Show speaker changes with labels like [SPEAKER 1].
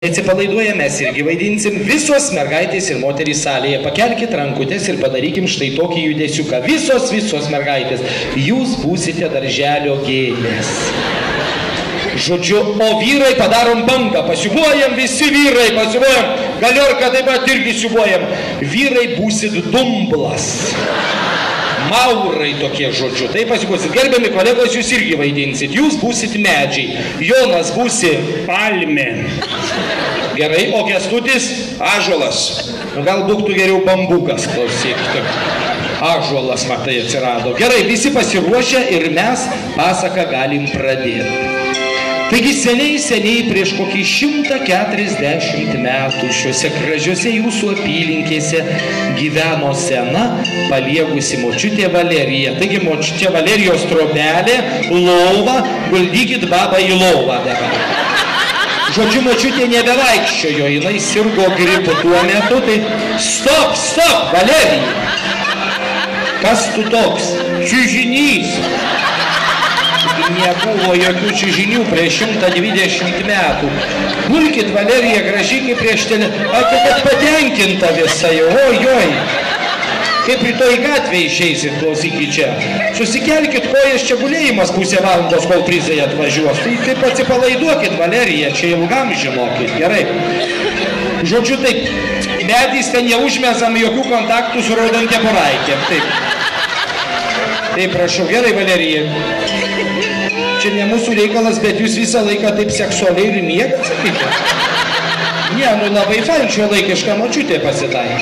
[SPEAKER 1] Atsipalaiduoja, mes irgi vaidinsim, visos mergaitės ir moterys salėje. Pakelkit rankutės ir padarykim štai tokį judesiuką. Visos mergaitės, jūs būsite darželio gėlės. Žodžiu, o vyrai padarom bangą, pasiubuojam, visi vyrai pasiubuojam, Galiorka taip pat irgi siubuojam. Vyrai būsit dumblas. Maurai tokie, žodžiu. Tai pasibuosit. Gerbiami kolegos, jūs irgi vaidinsit. Jūs būsit medžiai. Jonas būsi palmė. Gerai, o Kęstutis? Ąžuolas. Gal būtų geriau bambukas, klausykite. Ąžuolas, matai, atsirado. Gerai, visi pasiruošę ir mes pasaką galim pradėti. Taigi seniai prieš kokį 140 metų šiuose gražiuose jūsų apylinkėse gyveno sena paliegusi močiutė Valerija. Taigi močiutė Valerijos trobelė, lova, guldykit babą į lovą dabar. Žodžiu, močiutė nebevaikščiojo, jinai sirgo gripu tuo metu, tai stop, Valerija. Kas tu toks? Čiužinys. Nebuvo jokių čiužinių prieš 120 metų. Gulkit, Valerija, gražiai kaip prieš telę. Kad patenkinta visai, ojoj. Kaip rytoj gatvė išeisit, klausykit čia. Susikelkit kojas, čia gulėjimas pusę valandos, kol prizai atvažiuos. Tai taip atsipalaiduokit, Valerija, čia ilgam žinokit, gerai. Žodžiu, taip, medys ten neužmesam jokių kontaktų su raudonkepuraitėm. Taip, prašau, gerai, Valerija. Čia ne mūsų reikalas, bet jūs visą laiką taip seksualiai ir miegat, sakykite. Ne, nu labai fain, šiuolaikiška močiutė pasitaikė.